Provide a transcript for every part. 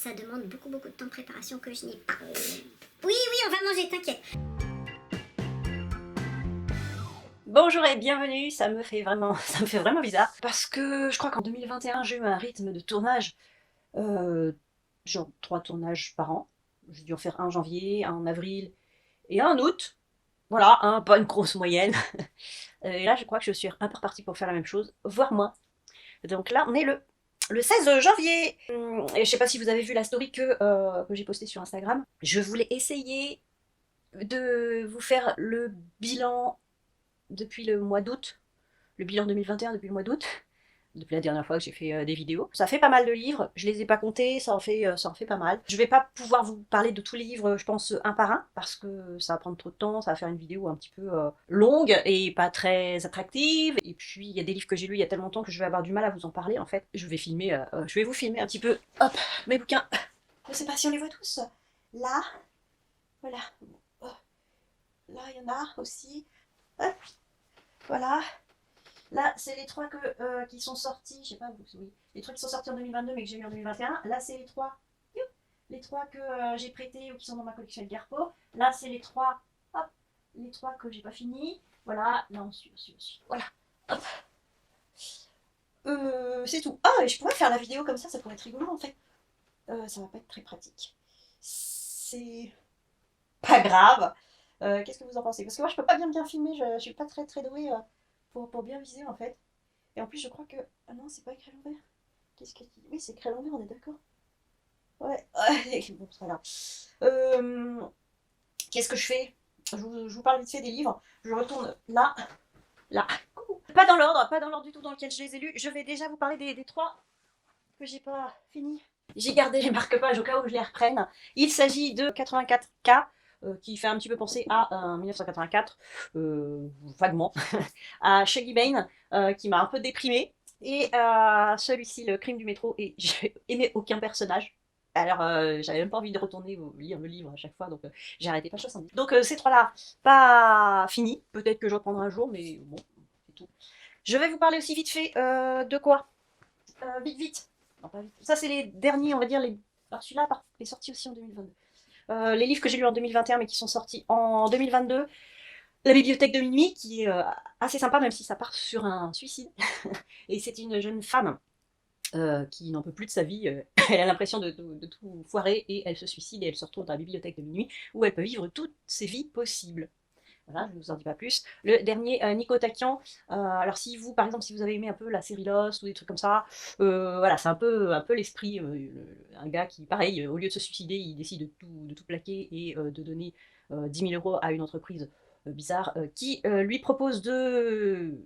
ça demande beaucoup de temps de préparation que je n'ai pas. Oui, on va manger, t'inquiète. Bonjour et bienvenue, ça me fait vraiment bizarre parce que je crois qu'en 2021 j'ai eu un rythme de tournage, genre 3 tournages par an. J'ai dû en faire un en janvier, un en avril et un en août. Voilà, pas une grosse moyenne. Et là je crois que je suis un peu repartie pour faire la même chose, voire moins. Donc là on est le 16 janvier. Et je sais pas si vous avez vu la story que j'ai postée sur Instagram. Je voulais essayer de vous faire le bilan depuis le mois d'août, le bilan 2021 depuis le mois d'août, depuis la dernière fois que j'ai fait des vidéos. Ça fait pas mal de livres, je les ai pas comptés, ça en fait pas mal. Je vais pas pouvoir vous parler de tous les livres, je pense, un par un, parce que ça va prendre trop de temps, ça va faire une vidéo un petit peu longue et pas très attractive. Et puis il y a des livres que j'ai lus il y a tellement longtemps que je vais avoir du mal à vous en parler en fait. Je vais vous filmer un petit peu, hop, mes bouquins. Je sais pas si on les voit tous. Là, voilà. Oh, là il y en a aussi. Hop, voilà. Là, c'est les trois qui sont sortis, je sais pas, oui, les trois qui sont sortis en 2022 mais que j'ai mis en 2021. Là, c'est les trois que j'ai prêtés ou qui sont dans ma collection Edgar Poe. Là, c'est les trois, hop, les trois que j'ai pas fini. Voilà, là, on suit. Voilà, hop. C'est tout. Ah, et je pourrais faire la vidéo comme ça pourrait être rigolo en fait. Ça va pas être très pratique. C'est pas grave. Qu'est-ce que vous en pensez? Parce que moi, je peux pas bien filmer, je suis pas très douée pour bien viser en fait. Et en plus, je crois que. Ah non, c'est pas écrit à l'envers. Qu'est-ce que. Oui, c'est écrit à l'envers, on est d'accord. Ouais. Bon, c'est pas grave. Qu'est-ce que je fais? Je vous parle vite fait des livres. Je retourne là. Là. Pas dans l'ordre du tout dans lequel je les ai lus. Je vais déjà vous parler des trois que j'ai pas fini. J'ai gardé les marque-pages au cas où je les reprenne. Il s'agit de 84K, qui fait un petit peu penser à 1984, vaguement, à Shaggy Bane, qui m'a un peu déprimée. Et celui-ci, Le Crime du métro, et j'ai aimé aucun personnage. Alors, j'avais même pas envie de retourner lire le livre à chaque fois, donc j'ai arrêté pas de 70. Donc, ces trois-là, pas finis. Peut-être que je reprendrai un jour, mais bon, c'est tout. Je vais vous parler aussi vite fait de quoi Vite. Non, pas vite. Ça, c'est les derniers, on va dire. Alors, celui-là est sorti aussi en 2022. Les livres que j'ai lus en 2021, mais qui sont sortis en 2022. La bibliothèque de minuit, qui est assez sympa, même si ça part sur un suicide. Et c'est une jeune femme qui n'en peut plus de sa vie. Elle a l'impression de tout foirer et elle se suicide et elle se retrouve dans la bibliothèque de minuit où elle peut vivre toutes ses vies possibles. Voilà, je ne vous en dis pas plus. Le dernier, Nico Takian. Alors si vous, par exemple, si vous avez aimé un peu la série Lost ou des trucs comme ça, voilà, c'est un peu l'esprit. Un gars qui, pareil, au lieu de se suicider, il décide de tout plaquer et de donner 10 000 euros à une entreprise bizarre qui lui propose de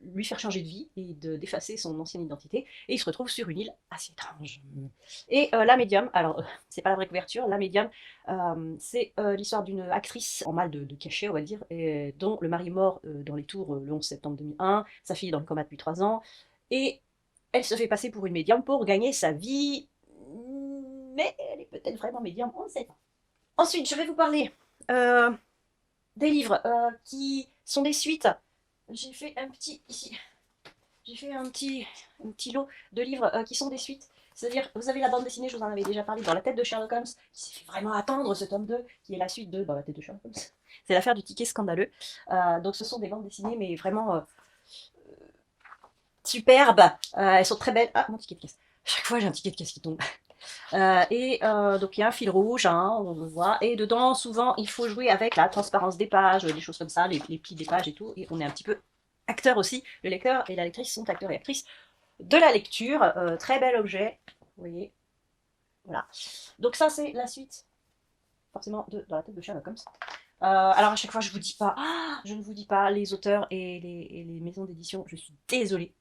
lui faire changer de vie et d'effacer son ancienne identité. Et il se retrouve sur une île assez étrange. Et la médium, alors c'est pas la vraie couverture, la médium, c'est l'histoire d'une actrice en mal de cachet, on va dire, dont le mari est mort dans les tours le 11 septembre 2001, sa fille est dans le coma depuis 3 ans, et elle se fait passer pour une médium pour gagner sa vie, mais elle est peut-être vraiment médium, on ne sait pas. Ensuite, je vais vous parler euh, des livres qui sont des suites. J'ai fait un petit, ici, j'ai fait un petit lot de livres qui sont des suites. C'est-à-dire, vous avez la bande dessinée, je vous en avais déjà parlé, Dans la tête de Sherlock Holmes, qui s'est fait vraiment attendre, ce tome 2, qui est la suite de Dans la tête de Sherlock Holmes. C'est l'affaire du ticket scandaleux. Donc ce sont des bandes dessinées, mais vraiment superbes. Elles sont très belles. Ah, mon ticket de caisse. Chaque fois, j'ai un ticket de caisse qui tombe. Donc il y a un fil rouge, hein, on le voit, et dedans, souvent, il faut jouer avec la transparence des pages, des choses comme ça, les plis des pages et tout, et on est un petit peu acteur aussi. Le lecteur et la lectrice sont acteurs et actrices de la lecture. Très bel objet, vous voyez. Voilà. Donc ça, c'est la suite, forcément, Dans la tête de Sherlock Holmes. Alors à chaque fois, je ne vous dis pas les auteurs et les maisons d'édition, je suis désolée.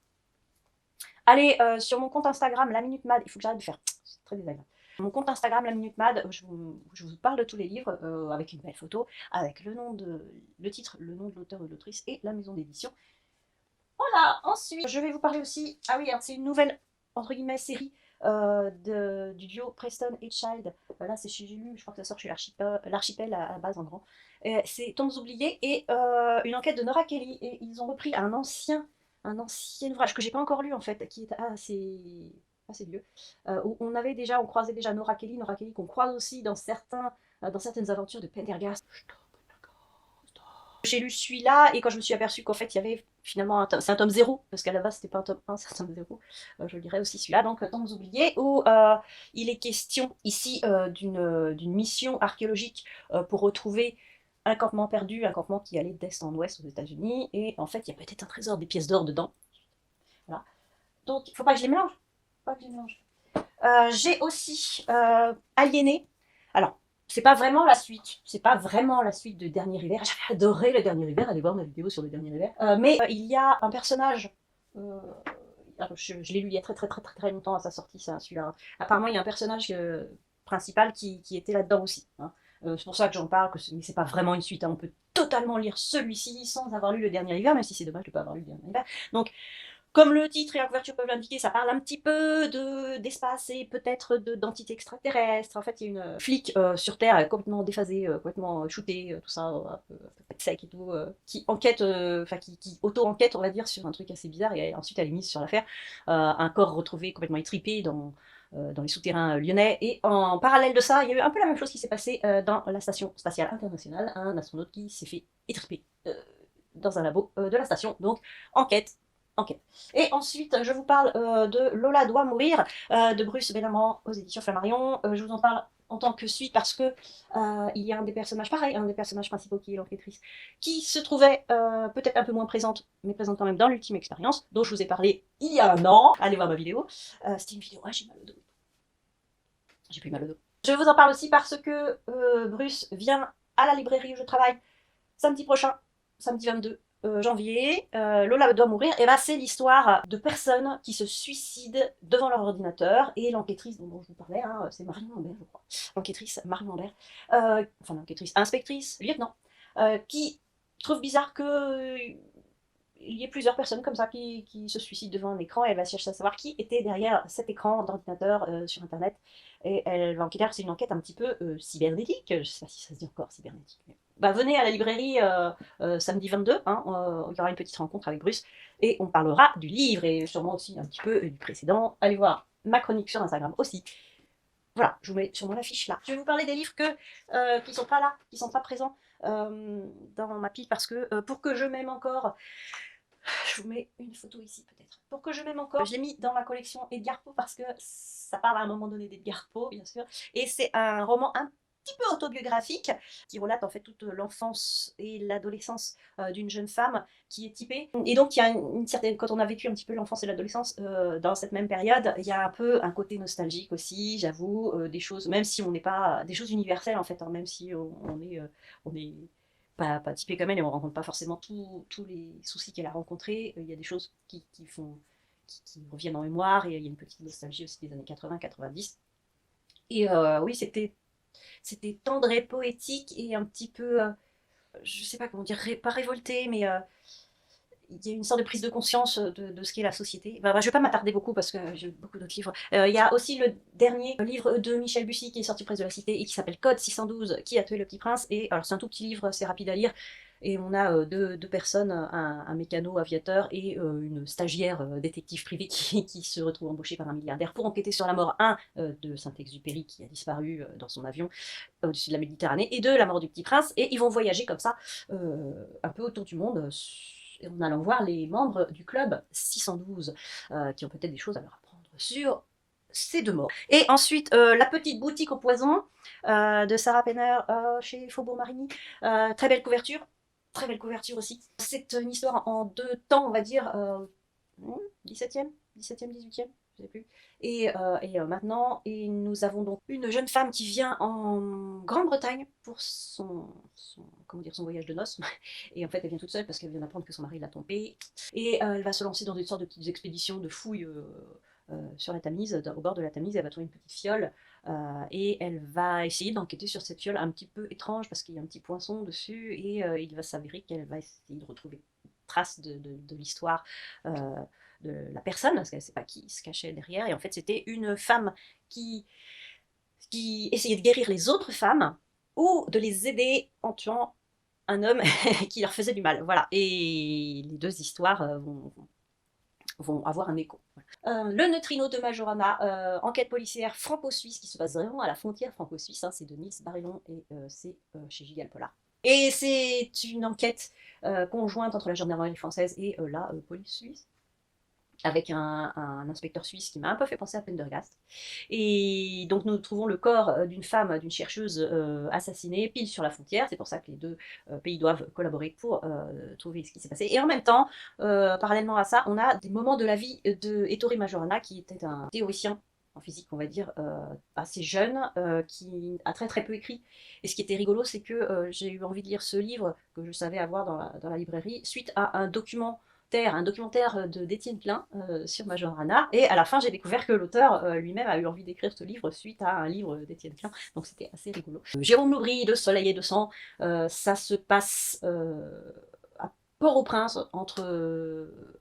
Allez sur mon compte Instagram, La Minute Mad, il faut que j'arrête de faire, c'est très désagréable. Mon compte Instagram, La Minute Mad, je vous parle de tous les livres, avec une belle photo, avec le titre, le nom de l'auteur ou de l'autrice et la maison d'édition. Voilà, ensuite, je vais vous parler aussi, ah oui, c'est une nouvelle, entre guillemets, série du duo Preston et Child. Là, c'est chez J'ai lu, je crois que ça sort chez l'Archipel à la base en grand. C'est Tombes oubliées et une enquête de Nora Kelly. Et ils ont repris un ancien ouvrage que j'ai pas encore lu en fait, qui est assez assez vieux, où on croisait déjà Nora Kelly qu'on croise aussi dans certaines aventures de Pendergast. J'ai lu celui-là et quand je me suis aperçue qu'en fait il y avait finalement c'est un tome 0, parce qu'à la base c'était pas un tome 1, c'est un tome 0, je lirai aussi celui-là, donc Tombes oubliées, où il est question ici d'une mission archéologique pour retrouver un campement perdu, un campement qui allait d'est en ouest aux États-Unis, et en fait il y a peut-être un trésor, des pièces d'or dedans. Voilà. Donc il faut pas que je les mélange. J'ai aussi Aliéné. Alors, c'est pas vraiment la suite de Dernier Hiver. J'avais adoré le Dernier Hiver, allez voir ma vidéo sur le Dernier Hiver. Mais il y a un personnage, je l'ai lu il y a très longtemps à sa sortie, celui-là. Apparemment, il y a un personnage principal qui était là-dedans aussi. Hein. C'est pour ça que j'en parle, mais c'est pas vraiment une suite. Hein. On peut totalement lire celui-ci sans avoir lu le Dernier Hiver, même si c'est dommage de ne pas avoir lu le Dernier Hiver. Donc, comme le titre et la couverture peuvent l'indiquer, ça parle un petit peu d'espace et peut-être d'entités extraterrestres. En fait, il y a une flic sur Terre complètement déphasée, complètement shootée, tout ça, un peu sec et tout, qui enquête, qui auto-enquête, on va dire, sur un truc assez bizarre, et ensuite elle est mise sur l'affaire. Un corps retrouvé complètement étripé dans les souterrains lyonnais. Et en parallèle de ça, il y a eu un peu la même chose qui s'est passée dans la station spatiale internationale. Un astronaute qui s'est fait étriper dans un labo de la station. Donc, enquête. Et ensuite, je vous parle de Lola doit mourir, de Bruce Bellamont aux éditions Flammarion. Je vous en parle en tant que suite parce que il y a un des personnages principaux qui est l'enquêtrice, qui se trouvait peut-être un peu moins présente, mais présente quand même dans l'ultime expérience, dont je vous ai parlé il y a un an. Allez voir ma vidéo. C'était une vidéo, j'ai mal au dos. J'ai plus mal au dos. Je vous en parle aussi parce que Bruce vient à la librairie où je travaille samedi prochain, samedi 22. Janvier, Lola doit mourir, et c'est l'histoire de personnes qui se suicident devant leur ordinateur, et l'enquêtrice dont je vous parlais, hein, c'est Marion Lambert, je crois, l'enquêtrice Marion Lambert, inspectrice, lieutenant, qui trouve bizarre que il y ait plusieurs personnes comme ça qui se suicident devant un écran, et elle va chercher à savoir qui était derrière cet écran d'ordinateur sur internet, et elle va enquêter. C'est une enquête un petit peu cybernétique, je sais pas si ça se dit encore cybernétique, mais venez à la librairie samedi 22, hein, il y aura une petite rencontre avec Bruce, et on parlera du livre, et sûrement aussi un petit peu du précédent. Allez voir ma chronique sur Instagram aussi. Voilà, je vous mets sur mon affiche là. Je vais vous parler des livres qui sont pas là, qui sont pas présents dans ma pile, parce que pour que je m'aime encore, je vous mets une photo ici peut-être. Pour que je m'aime encore, je l'ai mis dans ma collection Edgar Poe parce que ça parle à un moment donné d'Edgar Poe, bien sûr. Et c'est un roman un petit peu autobiographique qui relate en fait toute l'enfance et l'adolescence d'une jeune femme qui est typée. Et donc il y a une certaine, quand on a vécu un petit peu l'enfance et l'adolescence dans cette même période, il y a un peu un côté nostalgique aussi, j'avoue, des choses, même si on n'est pas, des choses universelles en fait, hein, même si on est pas typée comme elle, et on ne rencontre pas forcément tous les soucis qu'elle a rencontrés. Il y a des choses qui reviennent en mémoire, et il y a une petite nostalgie aussi des années 80-90. Et oui, c'était tendre et poétique, et un petit peu, je sais pas comment dire, pas révolté, mais il y a une sorte de prise de conscience de ce qu'est la société. Je ne vais pas m'attarder beaucoup parce que j'ai beaucoup d'autres livres. Il y a aussi le dernier livre de Michel Bussy qui est sorti presse de la Cité et qui s'appelle Code 612, qui a tué le petit prince. Et alors c'est un tout petit livre, c'est rapide à lire. Et on a deux personnes, un mécano aviateur et une stagiaire détective privée qui se retrouve embauchée par un milliardaire pour enquêter sur la mort, de Saint-Exupéry qui a disparu dans son avion au-dessus de la Méditerranée, et de la mort du petit prince. Et ils vont voyager comme ça un peu autour du monde, en allant voir les membres du club 612 qui ont peut-être des choses à leur apprendre sur ces deux morts. Et ensuite, La petite boutique au poison de Sarah Penner chez Faubourg Marigny. Très belle couverture aussi. C'est une histoire en deux temps, on va dire, 17e, 18e, je sais plus. Et maintenant, nous avons donc une jeune femme qui vient en Grande-Bretagne pour son voyage de noces. Et en fait, elle vient toute seule parce qu'elle vient d'apprendre que son mari l'a trompée. Et elle va se lancer dans une sorte de petites expéditions de fouilles sur la Tamise, au bord de la Tamise. Elle va trouver une petite fiole. Et elle va essayer d'enquêter sur cette fiole un petit peu étrange parce qu'il y a un petit poinçon dessus, et il va s'avérer qu'elle va essayer de retrouver une trace de l'histoire de la personne, parce qu'elle ne sait pas qui se cachait derrière. Et en fait, c'était une femme qui essayait de guérir les autres femmes ou de les aider en tuant un homme qui leur faisait du mal. Voilà. Et les deux histoires vont avoir un écho. Voilà. Le neutrino de Majorana, enquête policière franco-suisse qui se passe vraiment à la frontière franco-suisse, hein, c'est de Nils Barillon et c'est chez Gilles Polar. Et c'est une enquête conjointe entre la gendarmerie française et la police suisse, avec un inspecteur suisse qui m'a un peu fait penser à Pendergast. Et donc nous trouvons le corps d'une femme, d'une chercheuse assassinée pile sur la frontière. C'est pour ça que les deux pays doivent collaborer pour trouver ce qui s'est passé. Et en même temps, parallèlement à ça, on a des moments de la vie de Ettore Majorana, qui était un théoricien en physique, on va dire, assez jeune, qui a très très peu écrit. Et ce qui était rigolo, c'est que j'ai eu envie de lire ce livre que je savais avoir dans la librairie, suite à un documentaire d'Étienne Klein sur Majorana. Et à la fin, j'ai découvert que l'auteur lui-même a eu envie d'écrire ce livre suite à un livre d'Étienne Klein. Donc c'était assez rigolo. Jérôme Loubry de Soleil et de Sang, ça se passe à Port-au-Prince,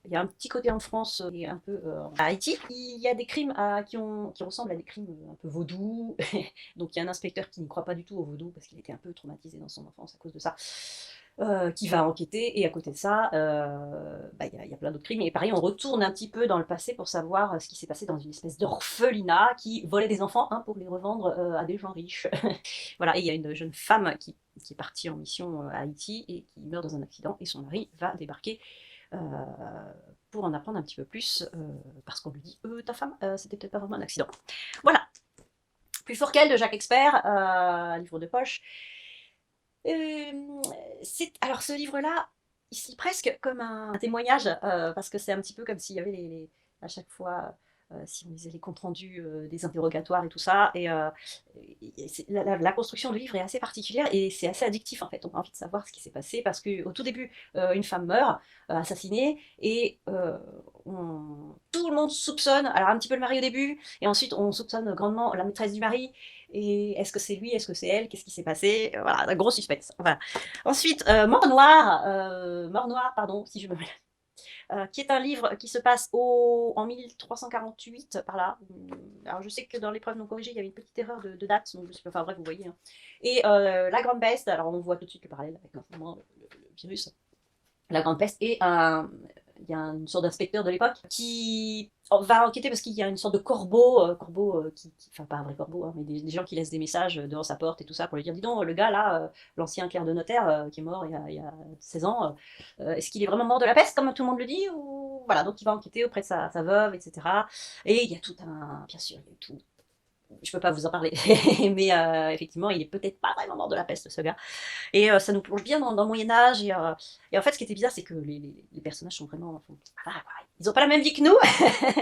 il y a un petit côté en France et un peu à Haïti. Il y a des crimes qui ressemblent à des crimes un peu vaudous. Donc il y a un inspecteur qui ne croit pas du tout au vaudou parce qu'il était un peu traumatisé dans son enfance à cause de ça. Qui va enquêter, et à côté de ça, y a plein d'autres crimes. Et pareil, on retourne un petit peu dans le passé pour savoir ce qui s'est passé dans une espèce d'orphelinat qui volait des enfants pour les revendre à des gens riches. Voilà, et il y a une jeune femme qui est partie en mission à Haïti et qui meurt dans un accident, et son mari va débarquer pour en apprendre un petit peu plus, parce qu'on lui dit ta femme, c'était peut-être pas vraiment un accident. Voilà. Plus fort qu'elle de Jacques Expert, livre de poche. Alors ce livre-là, ici presque comme un témoignage, parce que c'est un petit peu comme s'il y avait à chaque fois, si on lisait les comptes rendus des interrogatoires et tout ça, et la construction du livre est assez particulière et c'est assez addictif en fait. On a envie de savoir ce qui s'est passé parce qu'au tout début, une femme meurt, assassinée, et tout le monde soupçonne, alors un petit peu le mari au début, et ensuite on soupçonne grandement la maîtresse du mari. Et est-ce que c'est lui, est-ce que c'est elle, qu'est-ce qui s'est passé? Voilà, un gros suspense. Voilà. Ensuite, Mort Noir, pardon, si je me mets. Qui est un livre qui se passe en 1348, par là. Alors je sais que dans l'épreuve non corrigée, il y avait une petite erreur de date, donc enfin bref, vous voyez. Hein. Et La Grande Peste, alors on voit tout de suite le parallèle avec le virus. La Grande Peste, et il y a une sorte d'inspecteur de l'époque qui va enquêter parce qu'il y a une sorte de corbeau, enfin pas un vrai corbeau, hein, mais des gens qui laissent des messages devant sa porte et tout ça pour lui dire, dis donc, le gars là, l'ancien clerc de notaire qui est mort il y a 16 ans, est-ce qu'il est vraiment mort de la peste comme tout le monde le dit, ou voilà, donc il va enquêter auprès de sa veuve, etc. Et il y a tout bien sûr, il y a tout. Je peux pas vous en parler, mais effectivement, il est peut-être pas vraiment mort de la peste, ce gars. Et ça nous plonge bien dans le Moyen-Âge. Et en fait, ce qui était bizarre, c'est que les personnages sont vraiment. Ils ont pas la même vie que nous,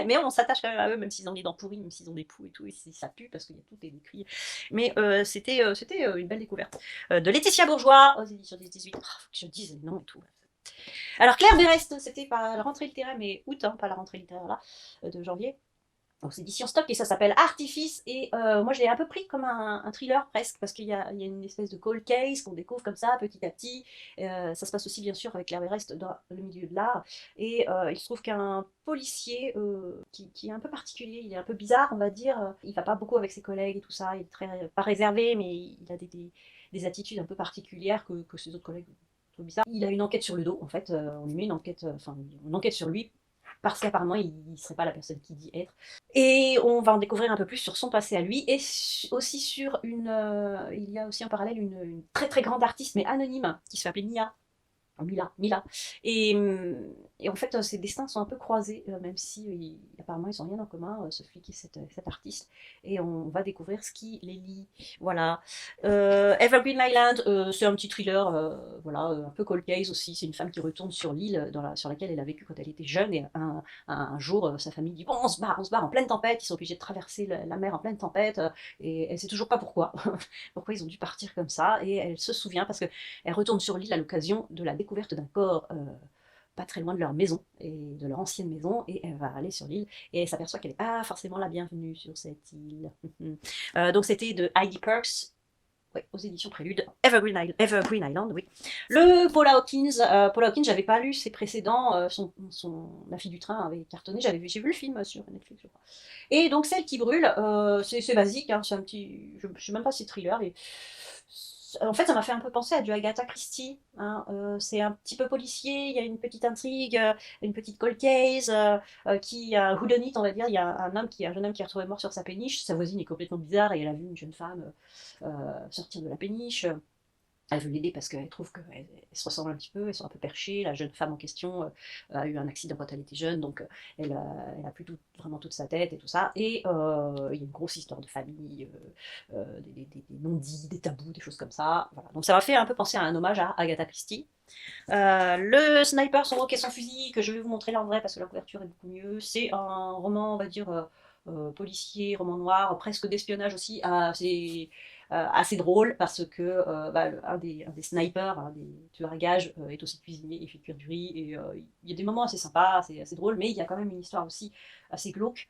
mais on s'attache quand même à eux, même s'ils ont des dents pourries, même s'ils ont des poux et tout, et ça pue parce qu'il y a tout est décrit. Mais c'était une belle découverte. De Laetitia Bourgeois, aux éditions 10-18. Oh, faut que je dise les noms et tout. Alors, Claire Berest, c'était pas la rentrée littéraire, mais août, hein, pas la rentrée littéraire là, de janvier. Donc c'est édition stock et ça s'appelle Artifice, et moi je l'ai un peu pris comme un thriller presque, parce qu'il y a une espèce de cold case qu'on découvre comme ça petit à petit. Ça se passe aussi bien sûr avec Claire Berest dans le milieu de l'art, et il se trouve qu'un policier qui est un peu particulier, il est un peu bizarre on va dire, il va pas beaucoup avec ses collègues et tout ça, il est très pas réservé, mais il a des attitudes un peu particulières que ses autres collègues trouvent bizarres. Il a une enquête sur le dos en fait, on lui met une enquête sur lui, parce qu'apparemment il ne serait pas la personne qui dit être. Et on va en découvrir un peu plus sur son passé à lui, et aussi sur il y a aussi en parallèle une très très grande artiste, mais anonyme, qui se fait appeler Mila. Et en fait, ces destins sont un peu croisés, même si apparemment ils n'ont rien en commun, ce flic et cette artiste. Et on va découvrir ce qui les lie. Voilà. Evergreen Island, c'est un petit thriller, voilà, un peu cold case aussi. C'est une femme qui retourne sur l'île sur laquelle elle a vécu quand elle était jeune. Et un jour, sa famille dit bon, on se barre en pleine tempête. Ils sont obligés de traverser la mer en pleine tempête. Et elle ne sait toujours pas pourquoi. Pourquoi ils ont dû partir comme ça. Et elle se souvient parce qu'elle retourne sur l'île à l'occasion de la découverte d'un corps pas très loin de leur maison, et de leur ancienne maison, et elle va aller sur l'île et elle s'aperçoit qu'elle n'est pas forcément la bienvenue sur cette île. Donc c'était de Heidi Perks, ouais, aux éditions Prélude. Evergreen Island, oui. Le Paula Hawkins, j'avais pas lu ses précédents, La fille du train avait cartonné, j'ai vu le film sur Netflix, je crois. Et donc Celle qui brûle, c'est basique, hein, c'est un petit, je sais même pas si c'est thriller, et En fait, ça m'a fait un peu penser à du Agatha Christie, hein. C'est un petit peu policier, il y a une petite intrigue, une petite cold case, qui a whodunit, on va dire. Il y a un jeune homme qui est retrouvé mort sur sa péniche. Sa voisine est complètement bizarre et elle a vu une jeune femme sortir de la péniche. Elle veut l'aider parce qu'elle trouve qu'elles se ressemblent un petit peu, elles sont un peu perchées. La jeune femme en question a eu un accident quand elle était jeune, donc elle a plus vraiment toute sa tête et tout ça. Et il y a une grosse histoire de famille, des non-dits, des tabous, des choses comme ça. Voilà. Donc ça m'a fait un peu penser à un hommage à Agatha Christie. Le sniper, son roc et son fusil, que je vais vous montrer là en vrai parce que la couverture est beaucoup mieux. C'est un roman, on va dire, policier, roman noir, presque d'espionnage aussi, assez drôle parce que un des snipers, un des tueurs à gages, est aussi cuisinier, il fait cuire du riz. Et il y a des moments assez sympas, c'est assez drôle, mais il y a quand même une histoire aussi assez glauque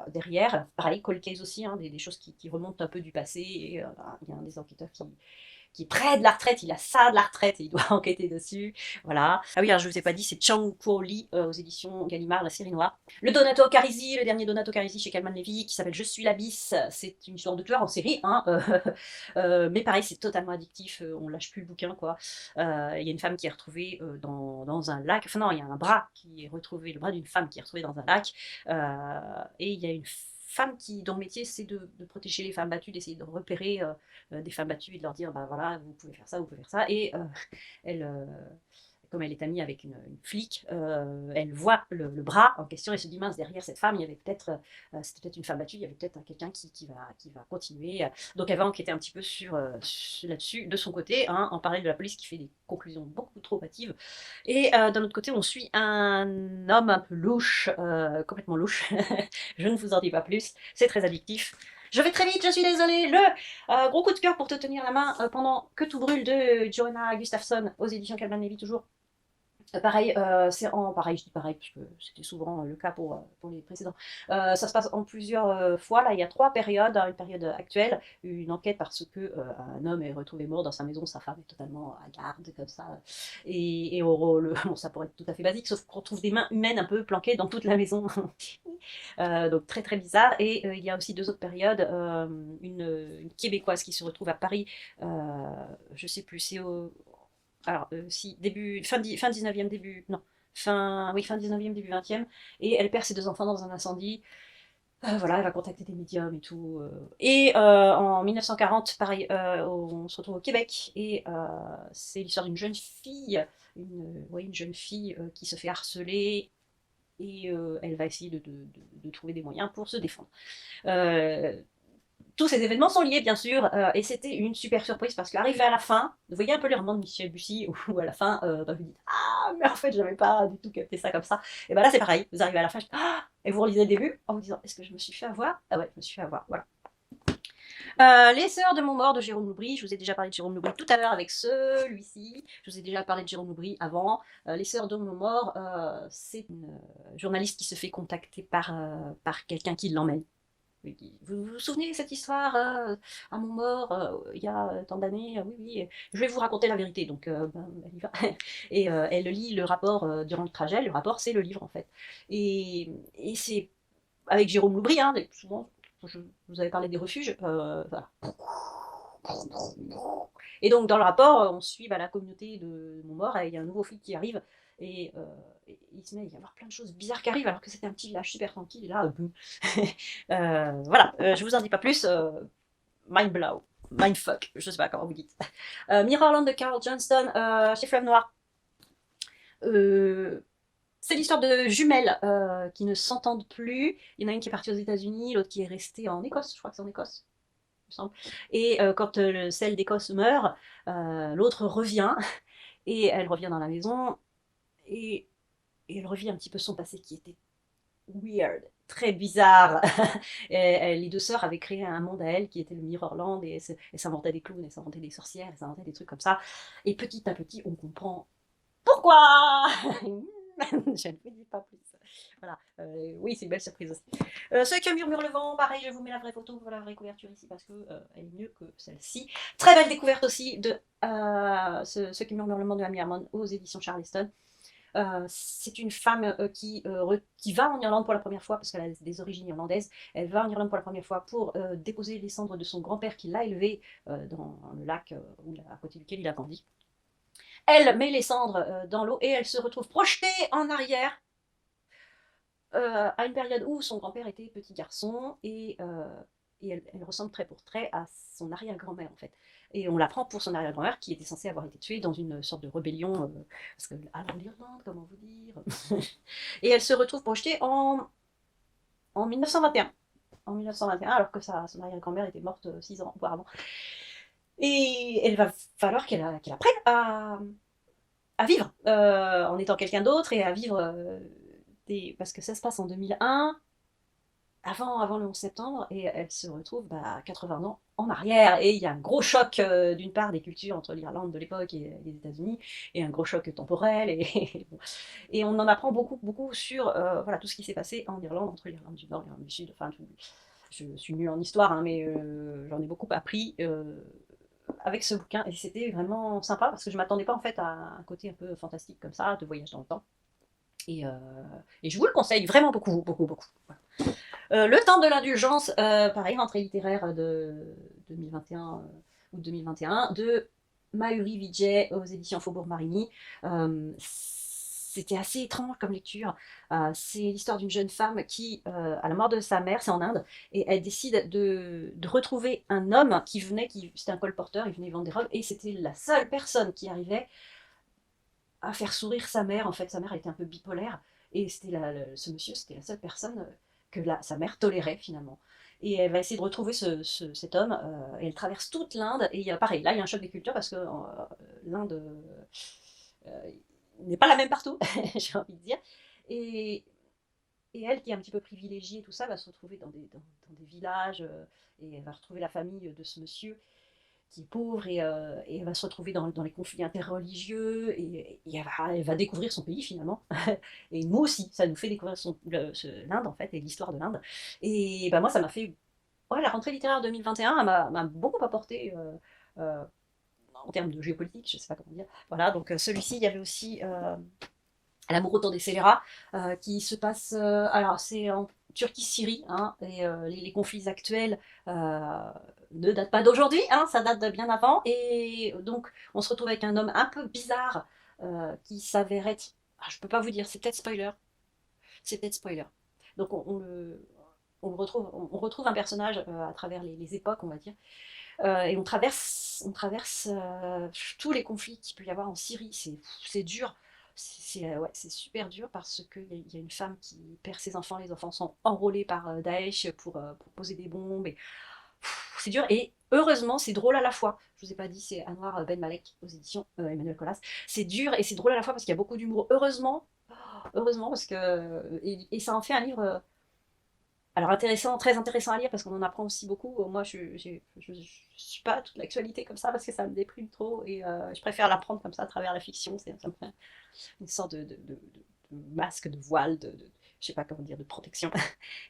derrière. Pareil, cold case aussi, hein, des choses qui remontent un peu du passé. Et il y a un des enquêteurs qui est près de la retraite, il a ça de la retraite et il doit enquêter dessus. Voilà. Ah oui, alors je vous ai pas dit, c'est Chang Kuo Li aux éditions Gallimard, La série noire. Le Donato Carisi, le dernier Donato Carisi chez Calman Levy, qui s'appelle Je suis l'abysse. C'est une histoire de tueur en série, hein. Mais pareil, c'est totalement addictif, on lâche plus le bouquin, quoi. Il y a une femme qui est retrouvée dans un lac, enfin non, il y a un bras qui est retrouvé, le bras d'une femme qui est retrouvée dans un lac, et il y a une femme dont le métier c'est de protéger les femmes battues, d'essayer de repérer des femmes battues et de leur dire bah voilà, vous pouvez faire ça, vous pouvez faire ça. Et elle, comme elle est amie avec une flic, elle voit le bras en question et se dit mince, derrière cette femme, il y avait peut-être, c'était peut-être une femme battue, il y avait peut-être quelqu'un qui va continuer. Donc elle va enquêter un petit peu là-dessus de son côté, hein, en parallèle de la police qui fait des conclusions beaucoup trop hâtives. Et d'un autre côté, on suit un homme un peu louche, complètement louche. Je ne vous en dis pas plus, c'est très addictif. Je vais très vite, je suis désolée. Le gros coup de cœur pour te tenir la main pendant que tout brûle de Joanna Gustafsson aux éditions Calman Levy toujours. Pareil, pareil, je dis pareil, parce que c'était souvent le cas pour les précédents. Ça se passe en plusieurs fois. Là, il y a 3 périodes. Une période actuelle, une enquête parce que un homme est retrouvé mort dans sa maison, sa femme est totalement à garde, comme ça. Et bon, ça pourrait être tout à fait basique, sauf qu'on trouve des mains humaines un peu planquées dans toute la maison. Donc très très bizarre. Et il y a aussi 2 autres périodes. Une Québécoise qui se retrouve à Paris, je sais plus, c'est alors, si, fin 19e, fin 19e, début 20e, et elle perd ses 2 enfants dans un incendie. Voilà, elle va contacter des médiums et tout. Et en 1940, pareil, on se retrouve au Québec, et c'est l'histoire d'une jeune fille, une jeune fille qui se fait harceler, et elle va essayer de trouver des moyens pour se défendre. Tous ces événements sont liés, bien sûr, et c'était une super surprise parce qu'arrivé à la fin, vous voyez un peu les romans de Michel Bussy où à la fin, vous dites ah, mais en fait, j'avais pas du tout capté ça comme ça. Et ben là, c'est pareil, vous arrivez à la fin, ah, et vous relisez le début en vous disant est-ce que je me suis fait avoir? Ah ouais, je me suis fait avoir, voilà. Les Sœurs de Montmort de Jérôme Loubry, je vous ai déjà parlé de Jérôme Loubry tout à l'heure avec celui-ci, je vous ai déjà parlé de Jérôme Loubry avant. Les Sœurs de Montmort, c'est une journaliste qui se fait contacter par quelqu'un qui l'emmène. Vous vous souvenez de cette histoire à Montmort, il y a tant d'années? Oui, oui, je vais vous raconter la vérité. Donc, elle y va. Et elle lit le rapport durant le trajet. Le rapport, c'est le livre, en fait. Et c'est avec Jérôme Loubry, hein, souvent, je vous avais parlé des refuges. Voilà. Et donc, dans le rapport, on suit la communauté de Montmort, et il y a un nouveau flic qui arrive. Et il se met à y avoir plein de choses bizarres qui arrivent alors que c'était un petit village super tranquille. Et là, boum. Voilà, je vous en dis pas plus. Mind blow, mindfuck, je sais pas comment vous dites. Mirrorland de Carl Johnston chez Fleuve Noir. C'est l'histoire de jumelles qui ne s'entendent plus. Il y en a une qui est partie aux États-Unis, l'autre qui est restée en Écosse. Je crois que c'est en Écosse, il me semble. Et quand celle d'Écosse meurt, l'autre revient. Et elle revient dans la maison. Et elle revit un petit peu son passé qui était weird, très bizarre. Les 2 sœurs avaient créé un monde à elles qui était le Mirrorland, et elles s'inventaient des clowns, elles s'inventaient des sorcières, elles s'inventaient des trucs comme ça. Et petit à petit, on comprend pourquoi. Je ne vous dis pas plus. Voilà. Oui, c'est une belle surprise aussi. Ceux qui murmurent le vent, pareil, je vous mets la vraie photo, voilà la vraie couverture ici parce que elle est mieux que celle-ci. Très belle découverte aussi de Ceux qui murmurent le vent de Amy Harmon aux éditions Charleston. C'est une femme qui va en Irlande pour la première fois, parce qu'elle a des origines irlandaises. Elle va en Irlande pour la première fois pour déposer les cendres de son grand-père qui l'a élevé dans le lac à côté duquel il a grandi. Elle met les cendres dans l'eau et elle se retrouve projetée en arrière à une période où son grand-père était petit garçon et elle ressemble trait pour trait à son arrière-grand-mère en fait. Et on la prend pour son arrière-grand-mère qui était censée avoir été tuée dans une sorte de rébellion, parce que, alors l'Irlande, comment vous dire. Et elle se retrouve projetée en 1921. En 1921, alors que son arrière-grand-mère était morte 6 ans auparavant. Et il va falloir qu'elle apprenne à vivre en étant quelqu'un d'autre et à vivre parce que ça se passe en 2001, avant le 11 septembre, et elle se retrouve 80 ans en arrière. Et il y a un gros choc d'une part des cultures entre l'Irlande de l'époque et les États-Unis, et un gros choc temporel. Et on en apprend beaucoup, beaucoup sur voilà, tout ce qui s'est passé en Irlande, entre l'Irlande du Nord et l'Irlande du Sud. Enfin, je suis nulle en histoire, hein, mais j'en ai beaucoup appris avec ce bouquin, et c'était vraiment sympa parce que je m'attendais pas en fait à un côté un peu fantastique comme ça, de voyage dans le temps. Et je vous le conseille vraiment beaucoup, beaucoup, beaucoup. Voilà. Le temps de l'indulgence, pareil, rentrée littéraire de 2021, ou 2021, de Mahuri Vijay aux éditions Faubourg Marigny. C'était assez étrange comme lecture. C'est l'histoire d'une jeune femme qui, à la mort de sa mère, c'est en Inde, et elle décide de retrouver un homme c'était un colporteur, il venait vendre des robes, et c'était la seule personne qui arrivait à faire sourire sa mère. En fait, sa mère était un peu bipolaire, et ce monsieur, c'était la seule personne que sa mère tolérait finalement. Et elle va essayer de retrouver cet homme, et elle traverse toute l'Inde, et pareil, là il y a un choc des cultures, parce que l'Inde n'est pas la même partout, j'ai envie de dire. Et, et elle, qui est un petit peu privilégiée, tout ça, va se retrouver dans des villages, et elle va retrouver la famille de ce monsieur qui est pauvre, et elle va se retrouver dans les conflits interreligieux, et elle va découvrir son pays finalement. Et nous aussi, ça nous fait découvrir l'Inde en fait, et l'histoire de l'Inde. Et moi, ça m'a fait. Ouais, la rentrée littéraire 2021 m'a beaucoup apporté en termes de géopolitique, je sais pas comment dire. Voilà, donc celui-ci, il y avait aussi L'amour autour des scélérats, qui se passe. Alors, c'est en Turquie-Syrie, hein, et les conflits actuels ne datent pas d'aujourd'hui, hein, ça date de bien avant. Et donc, on se retrouve avec un homme un peu bizarre qui s'avère être. Ah, je peux pas vous dire, c'est peut-être spoiler. C'est peut-être spoiler. Donc, on retrouve un personnage à travers les époques, on va dire. Et on traverse tous les conflits qu'il peut y avoir en Syrie. C'est dur. C'est super dur parce qu'il y a une femme qui perd ses enfants. Les enfants sont enrôlés par Daesh pour poser des bombes. C'est dur. Et heureusement, c'est drôle à la fois. Je vous ai pas dit, c'est Anwar Ben Malek aux éditions Emmanuel Colas. C'est dur et c'est drôle à la fois parce qu'il y a beaucoup d'humour. Heureusement, parce que. Et ça en fait un livre. Alors intéressant, très intéressant à lire parce qu'on en apprend aussi beaucoup. Moi, je suis pas toute l'actualité comme ça parce que ça me déprime trop, et je préfère l'apprendre comme ça à travers la fiction. Ça me fait une sorte de masque, de voile, je sais pas comment dire, de protection.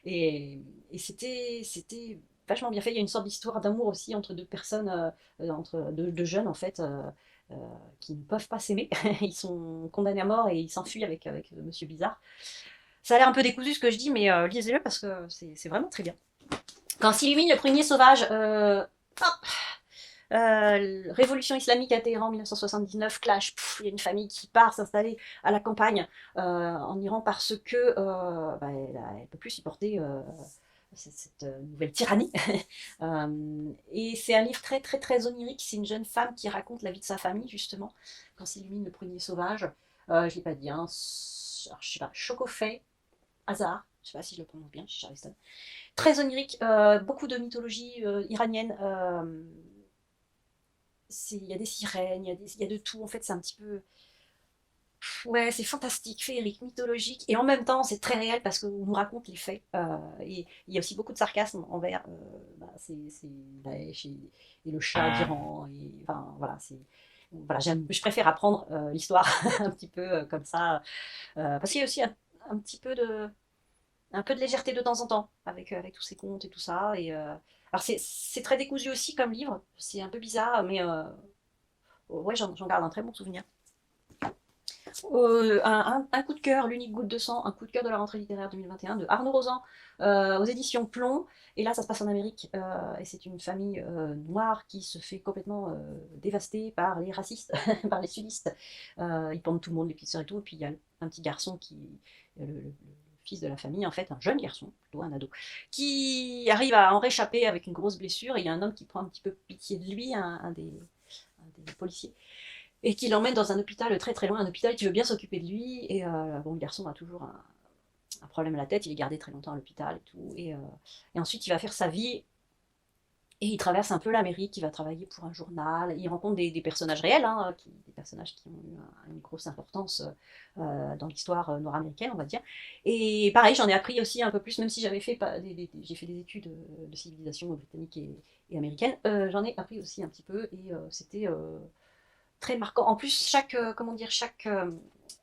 Et c'était vachement bien fait. Il y a une sorte d'histoire d'amour aussi entre deux personnes, entre deux jeunes en fait. Euh, qui ne peuvent pas s'aimer. Ils sont condamnés à mort et ils s'enfuient avec Monsieur Bizarre. Ça a l'air un peu décousu ce que je dis, mais lisez-le parce que c'est vraiment très bien. Quand s'illumine le prunier sauvage, révolution islamique à Téhéran 1979, clash, il y a une famille qui part s'installer à la campagne en Iran parce que elle peut plus supporter cette nouvelle tyrannie. Et c'est un livre très très très onirique. C'est une jeune femme qui raconte la vie de sa famille justement quand s'illumine le prunier sauvage. Je l'ai pas dit, hein. Alors, je sais pas, Chokofei Hazar, je sais pas si je le prononce bien, chez Charleston. Très onirique, beaucoup de mythologie iranienne. Il y a des sirènes, il y a de tout. En fait, c'est un petit peu. Ouais, c'est fantastique, féerique, mythologique, et en même temps, c'est très réel parce qu'on nous raconte les faits. Et il y a aussi beaucoup de sarcasme envers c'est Daesh et le Shah d'Iran. Enfin, voilà, voilà, je préfère apprendre l'histoire un petit peu comme ça, parce qu'il y a aussi un petit peu un peu de légèreté de temps en temps avec tous ces contes et tout ça. Alors c'est très décousu aussi comme livre, c'est un peu bizarre, mais ouais, j'en garde un très bon souvenir. Un coup de cœur, l'unique goutte de sang, un coup de cœur de la rentrée littéraire 2021 de Arnaud Rosan aux éditions Plomb. Et là, ça se passe en Amérique et c'est une famille noire qui se fait complètement dévaster par les racistes, par les sudistes. Ils pendent tout le monde, les petites sœurs et tout. Et puis il y a un petit garçon qui, le fils de la famille, en fait, un jeune garçon, plutôt un ado, qui arrive à en réchapper avec une grosse blessure. Et il y a un homme qui prend un petit peu pitié de lui, un des policiers et qui l'emmène dans un hôpital très très loin, un hôpital qui veut bien s'occuper de lui. Et bon, le garçon a toujours un problème à la tête, il est gardé très longtemps à l'hôpital et tout. Et ensuite, il va faire sa vie et il traverse un peu l'Amérique, il va travailler pour un journal, il rencontre des personnages réels, hein, des personnages qui ont eu une grosse importance dans l'histoire nord-américaine, on va dire. Et pareil, j'en ai appris aussi un peu plus, même si j'avais fait, j'ai fait des études de civilisation britannique et américaine, j'en ai appris aussi un petit peu et c'était très marquant. En plus, chaque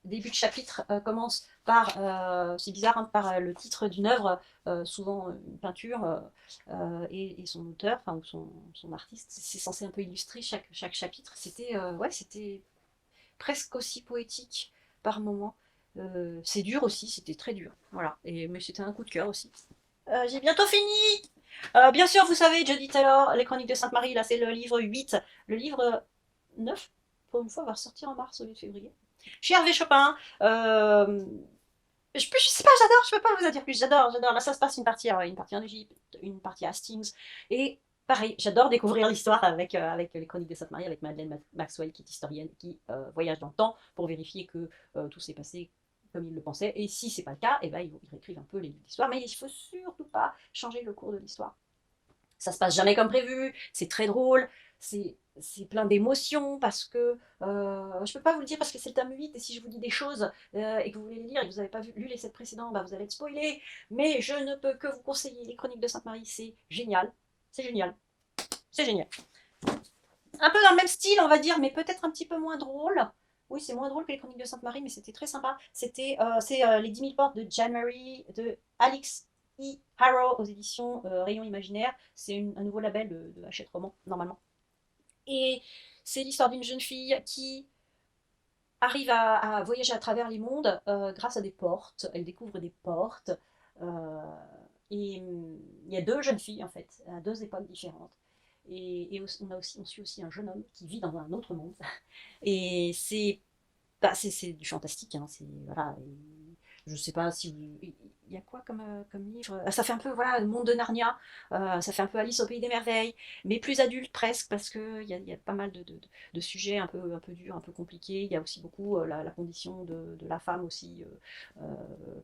début de chapitre commence par, c'est bizarre, hein, par le titre d'une œuvre, souvent une peinture, et son auteur, enfin, ou son artiste. C'est censé un peu illustrer chaque chapitre. C'était ouais, c'était presque aussi poétique par moment. C'est dur aussi, c'était très dur. Voilà. Mais c'était un coup de cœur aussi. J'ai bientôt fini. Bien sûr, vous savez, Jodie Taylor, Les Chroniques de Sainte-Marie, là c'est le livre 8. Le livre 9, pour une fois, va ressortir en mars au lieu de février. Chez Hervé Chopin. Je sais pas, j'adore, je peux pas vous en dire plus. J'adore. Là, ça se passe une partie en Égypte, une partie à Hastings. Et pareil, j'adore découvrir l'histoire avec les Chroniques de Sainte-Marie, avec Madeleine Maxwell, qui est historienne, qui voyage dans le temps pour vérifier que tout s'est passé comme il le pensait. Et si c'est pas le cas, eh ben, ils réécrivent un peu l'histoire. Mais il faut surtout pas changer le cours de l'histoire. Ça se passe jamais comme prévu, c'est très drôle, c'est plein d'émotions parce que je peux pas vous le dire parce que c'est le tome 8 et si je vous dis des choses et que vous voulez les lire et que vous n'avez pas lu les 7 précédents, bah vous allez être spoilé. Mais je ne peux que vous conseiller les Chroniques de Sainte-Marie, c'est génial, c'est génial, c'est génial. Un peu dans le même style, on va dire, mais peut-être un petit peu moins drôle. Oui, c'est moins drôle que les Chroniques de Sainte-Marie, mais c'était très sympa. C'est les 10 000 portes de January de Alex E. Harrow aux éditions Rayon Imaginaire. C'est un nouveau label de Hachette Roman, normalement. Et c'est l'histoire d'une jeune fille qui arrive à voyager à travers les mondes grâce à des portes. Elle découvre des portes. euh, et il y a deux jeunes filles, en fait, à deux époques différentes. Et on suit aussi un jeune homme qui vit dans un autre monde. Et c'est du fantastique, hein, voilà. Je sais pas si il y a quoi comme livre. Ça fait un peu voilà le monde de Narnia, ça fait un peu Alice au pays des merveilles, mais plus adulte presque parce que il y a pas mal de sujets un peu durs, un peu compliqués. Il y a aussi beaucoup la condition de la femme aussi,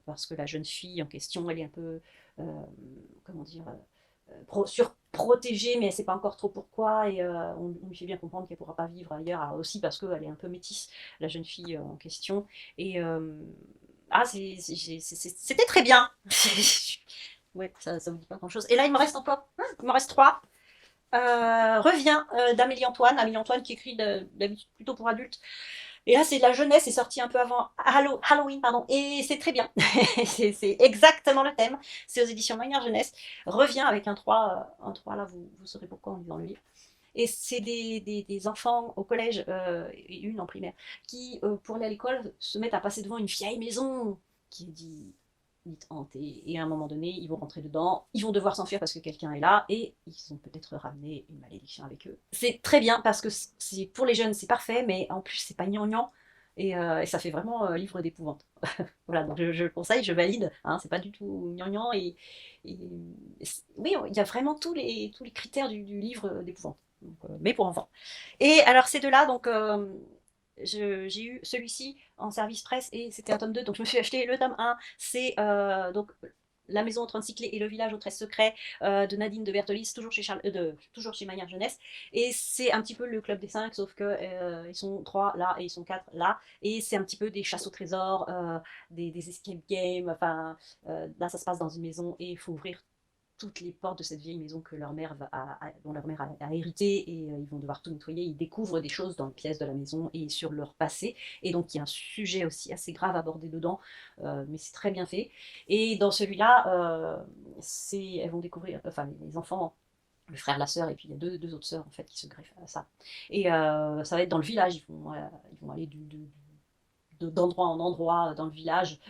parce que la jeune fille en question, elle est un peu comment dire surprotégée, mais elle ne sait pas encore trop pourquoi, et on lui fait bien comprendre qu'elle ne pourra pas vivre ailleurs, aussi parce qu'elle est un peu métisse, la jeune fille en question. Et c'était très bien. Ouais, ça vous dit pas grand-chose. Et là, il me reste encore, il me reste 3. Revient d'Amélie Antoine. Amélie Antoine qui écrit d'habitude plutôt pour adultes. Et là, c'est de la jeunesse, c'est sorti un peu avant Halloween, pardon, et c'est très bien. C'est exactement le thème. C'est aux éditions Manière Jeunesse. Revient avec un 3, là, vous saurez pourquoi en lisant le livre. Et c'est des enfants au collège, et une en primaire, qui, pour aller à l'école, se mettent à passer devant une vieille maison qui est dite hantée. Et à un moment donné, ils vont rentrer dedans, ils vont devoir s'enfuir parce que quelqu'un est là, et ils ont peut-être ramené une malédiction avec eux. C'est très bien parce que pour les jeunes, c'est parfait, mais en plus, c'est pas gnangnan. Et ça fait vraiment livre d'épouvante. Voilà, donc je le conseille, je valide. Hein, c'est pas du tout gnangnan. Et oui, il y a vraiment tous les critères du livre d'épouvante. Mais pour enfants. Et alors ces deux-là, donc j'ai eu celui-ci en service presse et c'était un tome 2, donc je me suis acheté le tome 1. C'est donc La maison aux 36 clés et le village aux 13 secrets de Nadine de Bertolis, toujours chez Manière Jeunesse. Et c'est un petit peu le club des 5, sauf que ils sont 3 là et ils sont 4 là. Et c'est un petit peu des chasses au trésor, des escape games. Enfin, là, ça se passe dans une maison et il faut ouvrir toutes les portes de cette vieille maison que dont leur mère a hérité et ils vont devoir tout nettoyer. Ils découvrent des choses dans les pièces de la maison et sur leur passé. Et donc il y a un sujet aussi assez grave abordé dedans, mais c'est très bien fait. Et dans celui-là, elles vont découvrir, enfin les enfants, le frère, la sœur, et puis il y a deux autres sœurs en fait qui se greffent à ça. Et ça va être dans le village, ils vont aller d'endroit en endroit dans le village,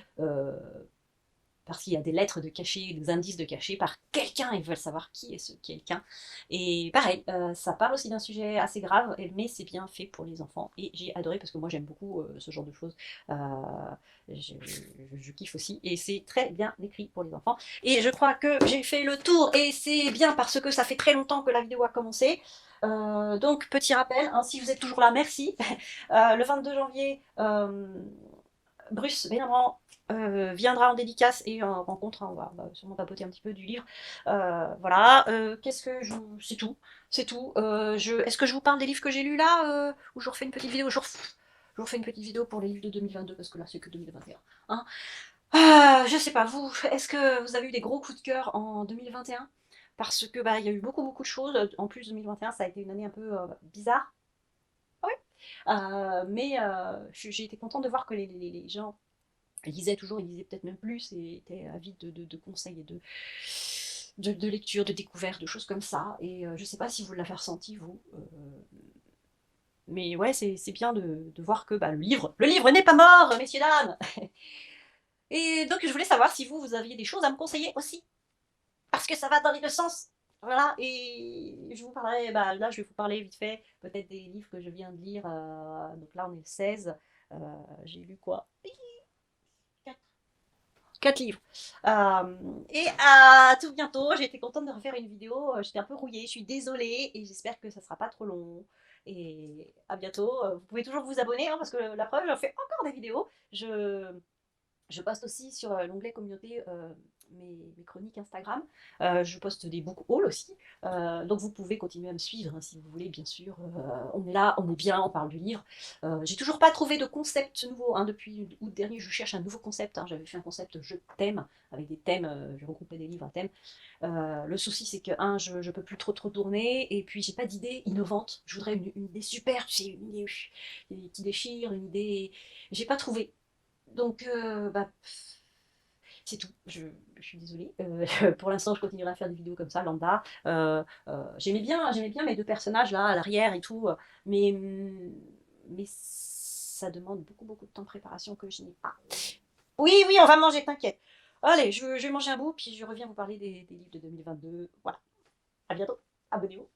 parce qu'il y a des lettres de cachet, des indices de cachet par quelqu'un, ils veulent savoir qui est ce quelqu'un. Et pareil, ça parle aussi d'un sujet assez grave, mais c'est bien fait pour les enfants. Et j'ai adoré parce que moi j'aime beaucoup ce genre de choses. Euh, je kiffe aussi. Et c'est très bien écrit pour les enfants. Et je crois que j'ai fait le tour. Et c'est bien parce que ça fait très longtemps que la vidéo a commencé. Donc petit rappel, hein, si vous êtes toujours là, merci. Le 22 janvier, Bruce Bénamran viendra en dédicace et en rencontre, hein, on va sûrement papoter un petit peu du livre. Voilà, qu'est-ce que je... C'est tout, c'est tout. Est-ce que je vous parle des livres que j'ai lus là ou je refais une petite vidéo je refais une petite vidéo pour les livres de 2022 parce que là c'est que 2021. Hein. Je sais pas, vous, est-ce que vous avez eu des gros coups de cœur en 2021? Parce que bah, il y a eu beaucoup de choses. En plus, 2021, ça a été une année un peu bizarre. Oui. Mais j'ai été contente de voir que les gens lisaient toujours, ils lisaient peut-être même plus et étaient avides de conseils et de lecture, de découvertes, de choses comme ça. Et je sais pas si vous l'avez ressenti, vous. Mais ouais, c'est bien de voir que bah, le livre n'est pas mort, messieurs, dames. Et donc je voulais savoir si vous aviez des choses à me conseiller aussi. Parce que ça va dans les deux sens. Voilà, et je vous parlerai, bah, là je vais vous parler vite fait, peut-être des livres que je viens de lire. Donc là on est le 16. J'ai lu quoi? 4 livres. Et à tout bientôt. J'ai été contente de refaire une vidéo. J'étais un peu rouillée, je suis désolée et j'espère que ça sera pas trop long. Et à bientôt. Vous pouvez toujours vous abonner hein, parce que la preuve, j'en fais encore des vidéos. Je poste aussi sur l'onglet communauté mes chroniques Instagram. Je poste des book hauls aussi. Donc vous pouvez continuer à me suivre hein, si vous voulez, bien sûr. On est là, on est bien, on parle du livre. J'ai toujours pas trouvé de concept nouveau. Hein, depuis août dernier, je cherche un nouveau concept. Hein. J'avais fait un concept jeu de thème, avec des thèmes, je regroupais des livres à thème. Le souci, c'est que, je peux plus trop tourner, et puis j'ai pas d'idée innovante. Je voudrais une idée super, tu sais, une idée qui déchire, une idée. J'ai pas trouvé. Donc, bah, c'est tout. Je suis désolée. Pour l'instant, je continuerai à faire des vidéos comme ça, lambda. J'aimais bien mes deux personnages là, à l'arrière et tout, mais ça demande beaucoup de temps de préparation que je n'ai pas. Oui, oui, on va manger, t'inquiète. Allez, je vais manger un bout, puis je reviens vous parler des livres de 2022. Voilà. À bientôt. Abonnez-vous.